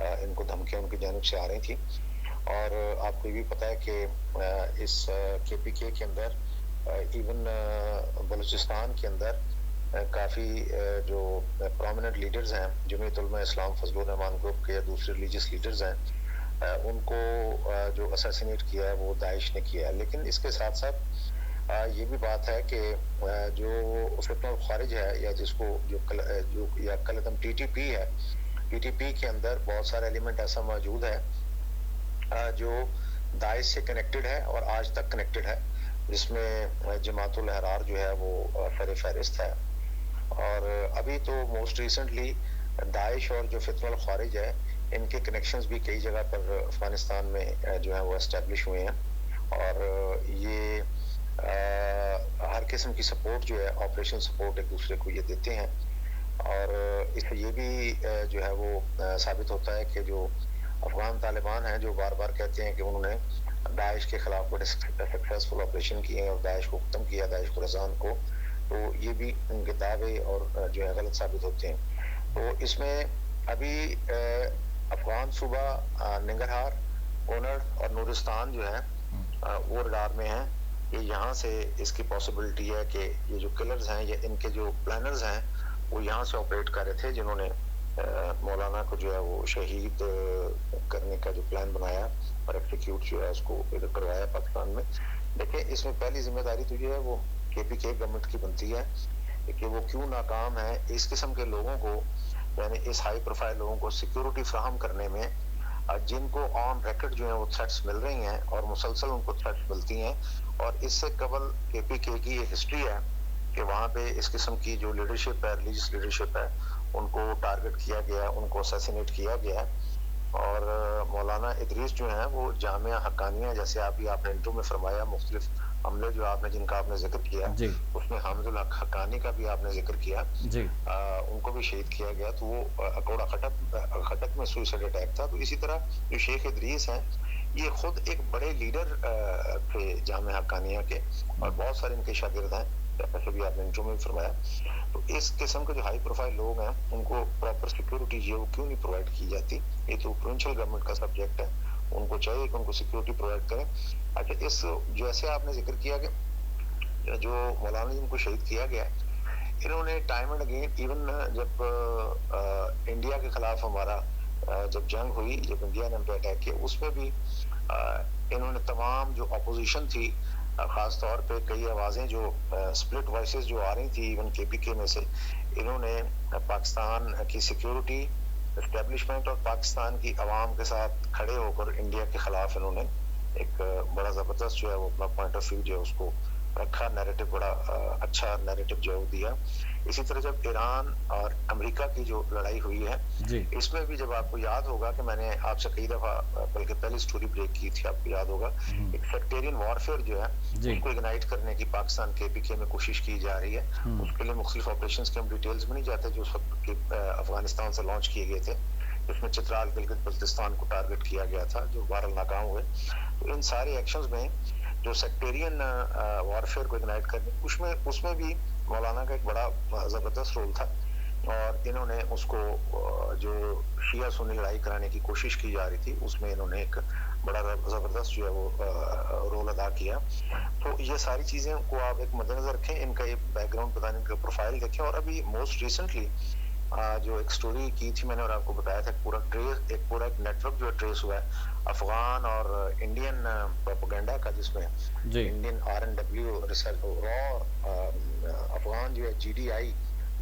ان کو دھمکیاں ان کی جانب سے آ رہی تھی. اور آپ کو یہ بھی پتہ ہے کہ اس KPK کے اندر ایون بلوچستان کے اندر کافی جو پرومیننٹ لیڈرز ہیں جمعیت علماء اسلام فضل الرحمان گروپ کے یا دوسرے ریلیجیس لیڈرز ہیں, ان کو جو اسیسینیٹ کیا ہے وہ داعش نے کیا ہے. لیکن اس کے ساتھ ساتھ یہ بھی بات ہے کہ جو فتنہ الخارج ہے یا جس کو جو یا کلدم TTP ہے, TTP کے اندر بہت سارے ایلیمنٹ ایسا موجود ہے جو داعش سے کنیکٹڈ ہے اور آج تک کنیکٹڈ ہے, جس میں جماعت الاحرار جو ہے وہ سر فہرست ہے. اور ابھی تو موسٹ ریسنٹلی داعش اور جو فتنہ الخارج ہے ان کے کنیکشنز بھی کئی جگہ پر افغانستان میں جو ہے وہ اسٹیبلش ہوئے ہیں, اور یہ ہر قسم کی سپورٹ جو ہے آپریشن سپورٹ ایک دوسرے کو یہ دیتے ہیں. اور اس سے یہ بھی جو ہے وہ ثابت ہوتا ہے کہ جو افغان طالبان ہیں جو بار بار کہتے ہیں کہ انہوں نے داعش کے خلاف بڑے سکسیسفل آپریشن کیے ہیں اور داعش کو ختم کیا, داعش خراسان کو, تو یہ بھی ان کے دعوے اور جو ہے غلط ثابت ہوتے ہیں. تو اس میں ابھی افغان صوبہ ننگرہار, کونڑ اور نورستان جو ہے وہ رڈار میں ہیں کہ یہاں سے اس کی پاسبلٹی ہے کہ یہ جو کلرز ہیں یا ان کے جو پلانرز ہیں وہ یہاں سے آپریٹ کر رہے تھے, جنہوں نے مولانا کو جو ہے وہ شہید کرنے کا جو پلان بنایا اور ایکسیکیوٹ جو ہے اس کو ادھر کروایا پاکستان میں. دیکھیں اس میں پہلی ذمہ داری تو جو ہے وہ KPK گورنمنٹ کی بنتی ہے کہ وہ کیوں ناکام ہے اس قسم کے لوگوں کو, یعنی اس ہائی پروفائل لوگوں کو سیکیورٹی فراہم کرنے میں, جن کو آن ریکارڈ جو ہے وہ تھریٹس مل رہی ہیں اور مسلسل ان کو تھریٹس ملتی ہیں. اور اس سے قبل KPK کی یہ ہسٹری ہے کہ وہاں پہ اس قسم کی جو لیڈرشپ ہے, ریلیجیس لیڈرشپ ہے, ان کو ٹارگٹ کیا گیا, ان کو اسیسینیٹ کیا گیا. اور مولانا ادریس جو ہیں وہ جامعہ حقانیہ, جیسے آپ نے انٹرو میں فرمایا, مختلف عملے جو جن کا آپ نے ذکر کیا جی اس میں حامد الحق حقانی کا بھی آپ نے ذکر کیا, جی ان کو بھی شہید کیا گیا. تو وہ اکوڑا خٹک میں سوئسائڈ اٹیک تھا. تو اسی طرح جو شیخ ادریس ہیں یہ خود ایک بڑے لیڈر تھے جامعہ حقانیہ کے, اور بہت سارے ان کے شاگرد ہیں جیسے بھی آپ نے انٹرو میں فرمایا. تو اس قسم کے جو ہائی پروفائل لوگ ہیں ان کو پراپر سیکیورٹی جو ہے وہ کیوں نہیں پرووائڈ کی جاتی؟ یہ تو پروونشل گورنمنٹ کا سبجیکٹ ہے, ان کو چاہیے کہ ان کو سیکیورٹی پرووائڈ کریں. اچھا, اس جیسے آپ نے ذکر کیا کہ جو مولانا جن کو شہید کیا گیا, انہوں نے ٹائم اینڈ اگین, ایون جب انڈیا کے خلاف ہمارا جب جنگ ہوئی, جب انڈیا نے ہم پہ اٹیک کیا, اس میں بھی انہوں نے تمام جو اپوزیشن تھی, خاص طور پہ کئی آوازیں جو سپلٹ وائسز جو آ رہی تھی ایون KPK میں سے, انہوں نے پاکستان کی سیکیورٹی اسٹیبلشمنٹ اور پاکستان کی عوام کے ساتھ کھڑے ہو کر انڈیا کے خلاف انہوں نے ایک بڑا زبردست جو ہے وہ اپنا پوائنٹ آف ویو جو ہے اس کو رکھا, نیریٹو بڑا اچھا نیریٹو جو دیا. اسی طرح جب ایران اور امریکہ کی جو لڑائی ہوئی ہے, جی اس میں بھی جب آپ کو یاد ہوگا کہ میں نے آپ سے کئی دفعہ بلکہ پہلی سٹوری بریک کی تھی, آپ کو یاد ہوگا, ایک سیکٹیرین وارفیئر جو ہے جی اس کو اگنائٹ کرنے کی پاکستان KPK میں کوشش کی جا رہی ہے. اس کے لیے مختلف آپریشنز کے ہم ڈیٹیلز میں نہیں جاتے جو اس وقت افغانستان سے لانچ کیے گئے تھے, اس میں چترال گلگت بلتستان کو ٹارگٹ کیا گیا تھا جو بہرحال ناکام ہوئے. تو ان سارے ایکشنز میں جو سیکٹیرین وارفیئر کو اگنائٹ کرنے, اس میں بھی مولانا کا ایک بڑا زبردست رول تھا, اور انہوں نے اس کو جو شیعہ سنی لڑائی کرانے کی کوشش کی جا رہی تھی اس میں انہوں نے ایک بڑا زبردست جو ہے وہ رول ادا کیا. تو یہ ساری چیزیں کو آپ ایک مد نظر رکھیں, ان کا یہ بیک گراؤنڈ پتہ نہیں, ان کا پروفائل دیکھیں. اور ابھی موسٹ ریسنٹلی جو ایک سٹوری کی تھی میں نے اور آپ کو بتایا تھا, ایک پورا نیٹ ورک جو ہے ٹریس ہوا ہے افغان اور انڈین پروپیگنڈا کا, جس میں جی انڈین RNW ریسرچ افغان جو ہے GDI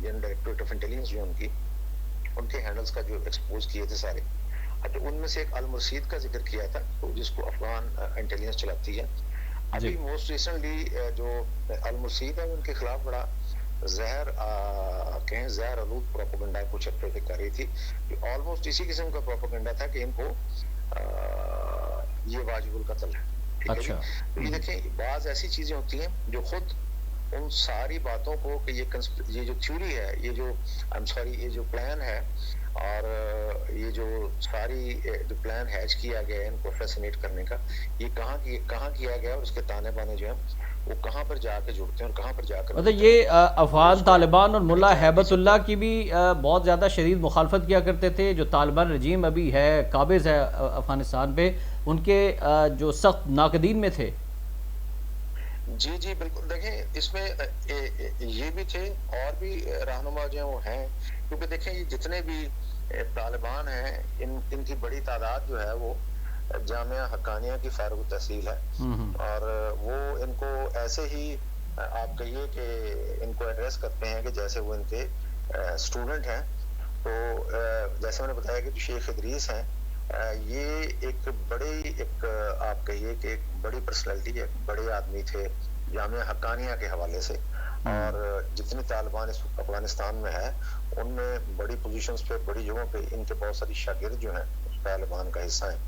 جن ڈائریکٹوریٹ آف انٹیلیجنس جو ان کے ہینڈلز کا جو ایکسپوز کیے تھے سارے. اچھا, ان میں سے ایک المرشید کا ذکر کیا تھا جس کو افغان انٹیلیجنس چلاتی ہے. ابھی موسٹ ریسنٹلی جو المرشید ہے ان کے خلاف بڑا زہر آلود پروپیگنڈا کچھ ہفتے سے کر رہی تھی, جو آلموسٹ اسی قسم کا پروپیگنڈا تھا کہ ان کو یہ واجب القتل ہے. ٹھیک ہے جی. تو یہ دیکھیں, بعض ایسی چیزیں ہوتی ہیں جو خود ان ساری باتوں کو کہ یہ جو تھیوری ہے, یہ جو پلان ہے, اور یہ جو ساری جو پلان ہیچ کیا گیا ہے ان کو فیسنیٹ کرنے کا, یہ کہاں کیا گیا اور اس کے تانے بانے جو ہیں وہ کہاں پر جا کے جڑتے ہیں اور کہاں پر جا کر مطلب ملتے ہیں. یہ افغان طالبان اور ملا احتیاطی ہیبت سے اللہ کی بھی بہت زیادہ شدید مخالفت کیا کرتے تھے. جو طالبان رجیم ابھی ہے قابض ہے افغانستان پہ, ان کے جو سخت ناقدین میں تھے. جی جی بالکل. دیکھیں اس میں یہ بھی تھے اور بھی رہنما جو ہیں وہ ہیں, کیونکہ دیکھیں یہ جتنے بھی طالبان ہیں ان کی بڑی تعداد جو ہے وہ جامعہ حقانیہ کی فارغ التحصیل ہے, اور وہ ان کو ایسے ہی آپ کہیے کہ ان کو ایڈریس کرتے ہیں کہ جیسے وہ ان کے اسٹوڈنٹ ہیں. تو جیسے میں نے بتایا کہ جو شیخ ادریس ہیں یہ ایک بڑی آپ کہیے کہ ایک بڑی پرسنالٹی ہے, بڑے آدمی تھے جامعہ حقانیہ کے حوالے سے, اور جتنے طالبان اس وقت افغانستان میں ہے ان میں بڑی پوزیشنز پہ بڑی جگہوں پہ ان کے بہت ساری شاگرد جو ہیں اس طالبان کا حصہ ہیں.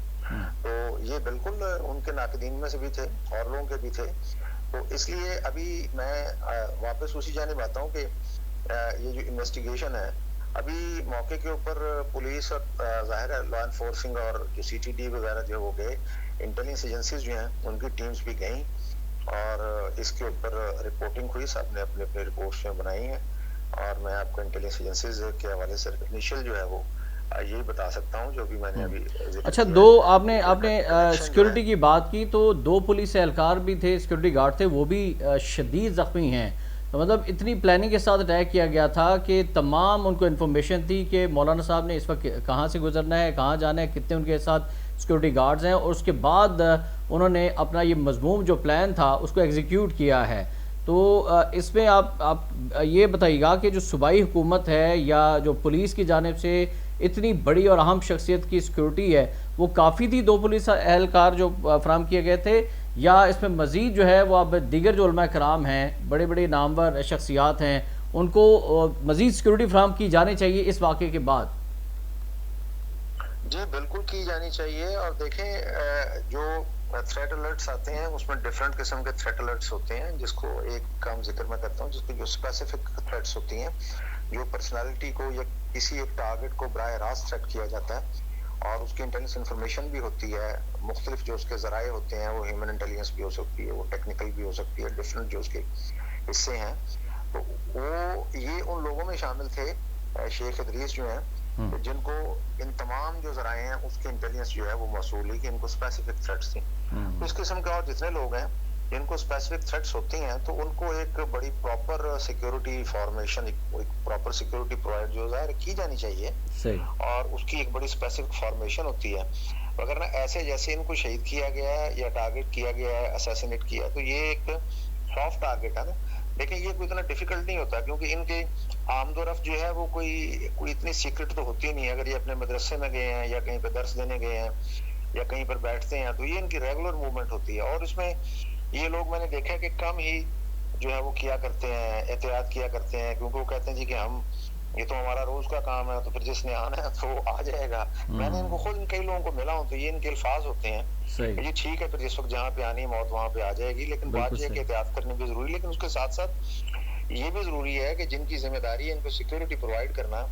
تو یہ بالکل ان کے ناقدین میں سے بھی تھے اور لوگوں کے بھی تھے. تو اس لیے ابھی میں واپس اسی جانب آتا ہوں کہ یہ جو انویسٹیگیشن ہے ابھی موقع کے اوپر پولیس اور ظاہر ہے لا انفورسنگ اور جو سی ٹی ڈی وغیرہ جو وہ گئے, انٹیلیجنس ایجنسیز جو ہیں ان کی ٹیمز بھی گئیں اور اس کے اوپر رپورٹنگ ہوئی, سب نے اپنے اپنے رپورٹس جو بنائی ہیں. اور میں آپ کو انٹیلیجنس ایجنسیز کے حوالے سے انیشیل جو ہے وہ یہی بتا سکتا ہوں جو بھی میں نے ابھی ذکر اچھا, کیا دو ہے. آپ نے سیکیورٹی کی بات کی تو 2 پولیس اہلکار بھی تھے, سیکیورٹی گارڈ تھے, وہ بھی شدید زخمی ہیں. تو مطلب اتنی پلاننگ کے ساتھ اٹیک کیا گیا تھا کہ تمام ان کو انفارمیشن تھی کہ مولانا صاحب نے اس وقت کہاں سے گزرنا ہے, کہاں جانا ہے, کتنے ان کے ساتھ سیکیورٹی گارڈز ہیں, اور اس کے بعد انہوں نے اپنا یہ مذموم جو پلان تھا اس کو ایگزیکیوٹ کیا ہے. تو اس میں آپ یہ بتائیے گا کہ جو صوبائی حکومت ہے یا جو پولیس کی جانب سے اتنی بڑی اور اہم شخصیت کی سیکیورٹی ہے, وہ کافی تھی 2 پولیس اہلکار جو فراہم کیے گئے تھے, یا اس میں مزید جو ہے وہ اب دیگر جو علماء کرام ہیں, بڑے بڑے نامور شخصیات ہیں, ان کو مزید سیکیورٹی فراہم کی جانی چاہیے اس واقعے کے بعد؟ جی بالکل کی جانی چاہیے. اور دیکھیں جو تھریٹ الرٹس آتے ہیں اس میں ڈیفرنٹ قسم کے تھریٹ الرٹس ہوتے ہیں, جس کو ایک کام ذکر میں کرتا ہوں, جس کی جو اسپیسیفک تھریٹس ہوتی ہیں جو پرسنالٹی کو یا کسی ایک ٹارگٹ کو براہ راست تھریٹ کیا جاتا ہے, اور اس کی انٹیلیجنس انفارمیشن بھی ہوتی ہے. مختلف جو اس کے ذرائع ہوتے ہیں وہ ہیومن انٹیلیجنس بھی ہو سکتی ہے, وہ ٹیکنیکل بھی ہو سکتی ہے, ڈفرنٹ جو اس کے حصے ہیں. تو وہ یہ ان لوگوں میں شامل تھے شیخ ادریس جو ہیں جن کو ان تمام جو ذرائع ہیں اس کی انٹیلیجنس جو ہے وہ موصول ہوئی کہ ان کو اسپیسیفک تھریٹس تھیں. تو اس قسم کے اور جتنے لوگ ہیں جن کو اسپیسیفک تھریٹس ہوتی ہیں تو ان کو ایک بڑی پراپر سیکیورٹی فارمیشن, ایک پراپر سیکیورٹی پرووائڈ جو ظاہر کی جانی چاہیے, اور اس کی ایک بڑی اسپیسیفک فارمیشن ہوتی ہے. وغیرہ ایسے جیسے ان کو شہید کیا گیا ہے یا ٹارگٹ کیا گیا ہے, اسیسینیٹ کیا, تو یہ ایک سافٹ ٹارگٹ ہے نا. لیکن یہ کوئی اتنا ڈیفیکلٹ نہیں ہوتا کیونکہ ان کے آمد و رفت جو ہے وہ کوئی اتنی سیکرٹ تو ہوتی نہیں ہے. اگر یہ اپنے مدرسے میں گئے ہیں یا کہیں پہ درس دینے گئے ہیں یا کہیں پر بیٹھتے ہیں تو یہ ان کی ریگولر موومنٹ ہوتی ہے. اور اس میں یہ لوگ میں نے دیکھا کہ کم ہی جو ہے وہ کیا کرتے ہیں, احتیاط کیا کرتے ہیں, کیونکہ وہ کہتے ہیں جی کہ ہم یہ تو ہمارا روز کا کام ہے, تو پھر جس نے آنا ہے تو وہ آ جائے گا. میں نے ان کو خود کئی لوگوں کو ملا ہوں تو یہ ان کے الفاظ ہوتے ہیں کہ جی ٹھیک ہے پھر جس وقت جہاں پہ آنی ہے موت وہاں پہ آ جائے گی, لیکن بات یہ ہے کہ احتیاط کرنی بھی ضروری ہے. لیکن اس کے ساتھ ساتھ یہ بھی ضروری ہے کہ جن کی ذمہ داری ہے ان کو سیکیورٹی پرووائڈ کرنا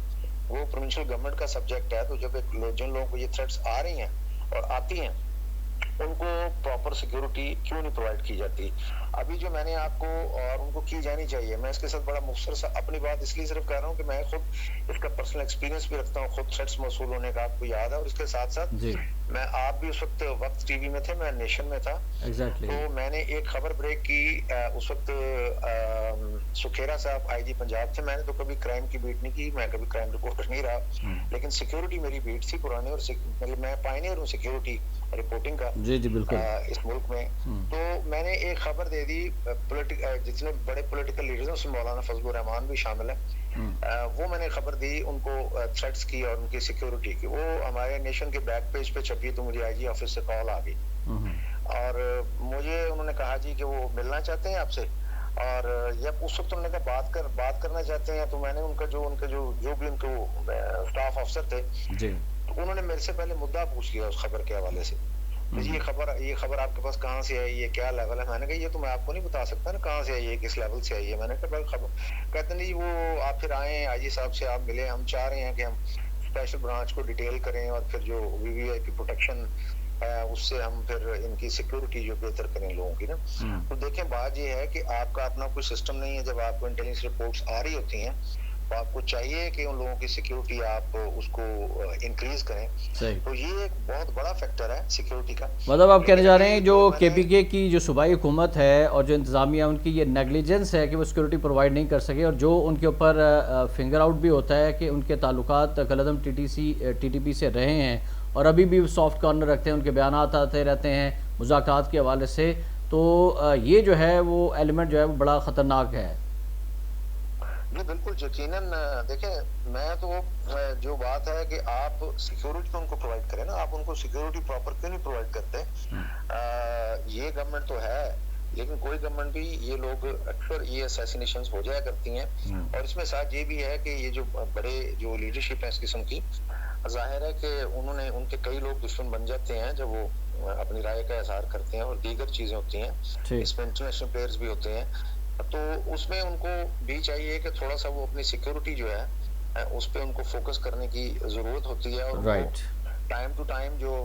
وہ پروونشل گورنمنٹ کا سبجیکٹ ہے. تو جب جن لوگوں کو یہ تھریٹس آ رہی ہیں اور آتی ہیں ان کو پراپر سیکیورٹی کیوں نہیں پرووائڈ کی جاتی. ابھی جو میں نے آپ کو اور ان کو کی جانی چاہیے, میں اس کے ساتھ بڑا مختصر سا اپنی بات اس لیے صرف کہہ رہا ہوں کہ میں خود اس کا پرسنل ایکسپیرینس بھی رکھتا ہوں, خود تھریٹس موصول ہونے کا آپ کو یاد ہے. اور اس کے ساتھ ساتھ میں آپ بھی اس وقت ٹی وی میں تھے, میں نیشن میں تھا, تو میں نے ایک خبر بریک کی. اس وقت سکھیرا صاحب آئی جی پنجاب تھے. میں نے تو کبھی کرائم کی بیٹ نہیں کی, میں کبھی کرائم رپورٹر نہیں رہا, لیکن سیکیورٹی میری بیٹ تھی پرانی, اور مطلب میں پائنیئر ہوں سیکیورٹی رپورٹنگ کا اس ملک میں. تو میں نے ایک خبر دے دی, جتنے بڑے پولیٹیکل لیڈرز ہیں اس میں مولانا فضل الرحمان بھی شامل ہیں, وہ میں نے خبر دی ان کو تھریٹس کی اور ان کی سیکیورٹی کی. وہ ہمارے نیشن کے بیک پیج پہ چھپی, تو مجھے آئی جی آفس سے کال آ گئی اور مجھے انہوں نے کہا جی کہ وہ ملنا چاہتے ہیں آپ سے, اور جب اس وقت انہوں نے کہا بات کرنا چاہتے ہیں, تو میں نے ان کا جو بھی ان کے اسٹاف افسر تھے تو انہوں نے میرے سے پہلے مدعا پوچھ لیا اس خبر کے حوالے سے. یہ خبر آپ کے پاس کہاں سے آئی ہے, کیا لیول ہے؟ میں نے کہا یہ تو میں آپ کو نہیں بتا سکتا نا کہاں سے آئی ہے, کس لیول سے آئی ہے. میں نے کہا خبر, کہتے نہیں وہ آپ پھر آئیں آئی جی صاحب سے آپ ملیں, ہم چاہ رہے ہیں کہ ہم اسپیشل برانچ کو ڈیٹیل کریں اور پھر جو وی وی آئی پی پروٹیکشن اس سے ہم پھر ان کی سیکیورٹی جو بہتر کریں لوگوں کی نا. تو دیکھیں بات یہ ہے کہ آپ کا اپنا کوئی سسٹم نہیں ہے. جب آپ کو انٹیلیجنس رپورٹس آ رہی ہوتی ہیں تو آپ کو چاہیے کہ ان لوگوں کی سیکیورٹی آپ اس کو انکریز کریں. تو یہ ایک بہت بڑا فیکٹر ہے سیکیورٹی کا. مطلب آپ کہنے جا رہے ہیں جو کے پی کے کی جو صوبائی حکومت ہے اور جو انتظامیہ ان کی یہ نیگلیجنس ہے کہ وہ سیکیورٹی پرووائڈ نہیں کر سکے, اور جو ان کے اوپر فنگر آؤٹ بھی ہوتا ہے کہ ان کے تعلقات کالعدم ٹی ٹی پی سے رہے ہیں اور ابھی بھی سافٹ کارنر رکھتے ہیں, ان کے بیانات آتے رہتے ہیں مذاکرات کے حوالے سے, تو یہ جو ہے وہ ایلیمنٹ جو ہے وہ بڑا خطرناک ہے. جی بالکل یقیناً. دیکھیں میں تو جو بات ہے کہ آپ سیکیورٹی ان کو پرووائڈ کریں نا, آپ ان کو سیکیورٹی پراپر کیوں نہیں پرووائڈ کرتے؟ یہ گورنمنٹ تو ہے لیکن کوئی گورنمنٹ بھی یہ لوگ اکثر یہ اسیسینیشنز ہو جایا کرتی ہیں, اور اس میں ساتھ یہ بھی ہے کہ یہ جو بڑے جو لیڈرشپ ہے اس قسم کی, ظاہر ہے کہ ان کے کئی لوگ دشمن بن جاتے ہیں جب وہ اپنی رائے کا اظہار کرتے ہیں اور دیگر چیزیں ہوتی ہیں, اس میں انٹرنیشنل پلیئرز بھی ہوتے ہیں. تو اس میں ان کو بھی چاہیے کہ تھوڑا سا وہ اپنی سیکیورٹی جو ہے اس پہ ان کو فوکس کرنے کی ضرورت ہوتی ہے, اور ٹائم ٹو ٹائم جو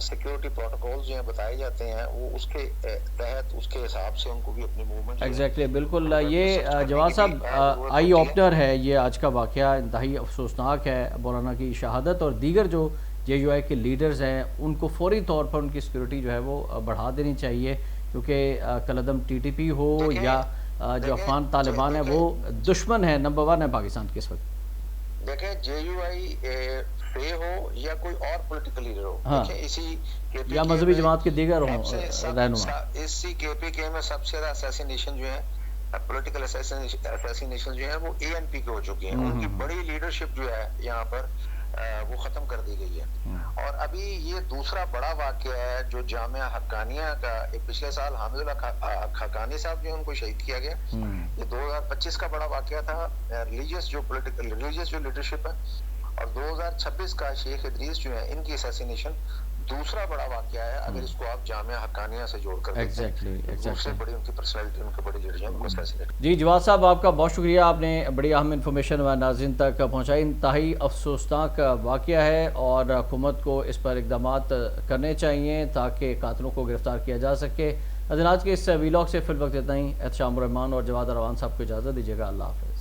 سیکیورٹی پروٹوکولز جو ہیں بتائے جاتے ہیں وہ اس کے تحت اس کے حساب سے ان کو بھی اپنی موومنٹ ایگزیکٹلی بالکل. یہ جواد صاحب آئی اوپنر ہے یہ آج کا واقعہ, انتہائی افسوسناک ہے. مولانا کی شہادت اور دیگر جو جے یو آئی کے لیڈرز ہیں ان کو فوری طور پر ان کی سیکیورٹی جو ہے وہ بڑھا دینی چاہیے, کیونکہ کالعدم ٹی ٹی پی ہو یا جو افغان طالبان ہے وہ دشمن ہے, نمبر 1 ہے پاکستان کے اس وقت. دیکھیں جے یو آئی پہ ہو یا کوئی اور پولیٹیکل لیڈر ہو, دیکھیں اسی یا مذہبی جماعت کے دیگر ہوں رہنما, اسی کے پی کے میں سب سے زیادہ اسیسینیشن جو ہے پولیٹیکل اسیسینیشن جو ہے وہ اے این پی کے ہو چکی ہیں. ان کی بڑی لیڈرشپ جو ہے یہاں پر وہ ختم کر دی گئی ہے. اور ابھی یہ دوسرا بڑا واقعہ ہے جو جامعہ حقانیہ کا, پچھلے سال حامد اللہ حقانی صاحب جو ان کو شہید کیا گیا, یہ 2025 کا بڑا واقعہ تھا. ریلیجیس جو لیڈرشپ ہے, اور 2026 کا شیخ ادریس جو ہے ان کی اسیسینیشن دوسرا بڑا واقعہ ہے اگر اس کو آپ جامعہ حقانیہ سے جوڑ کر دیکھیں. دوسرے بڑی ان کی پرسنالٹی, ان کے بڑے لیڈر جو ہیں ان کو اسیسینیٹ. جی جواد صاحب آپ کا بہت شکریہ, آپ نے بڑی اہم انفارمیشن و ناظرین تک پہنچائی. انتہائی افسوسناک واقعہ ہے اور حکومت کو اس پر اقدامات کرنے چاہیے تاکہ قاتلوں کو گرفتار کیا جا سکے. آج کے اس ویلاگ سے فی الوقت اتنا ہی. احتشام الرحمان اور جواد اروان صاحب کو اجازت دیجیے گا. اللہ حافظ.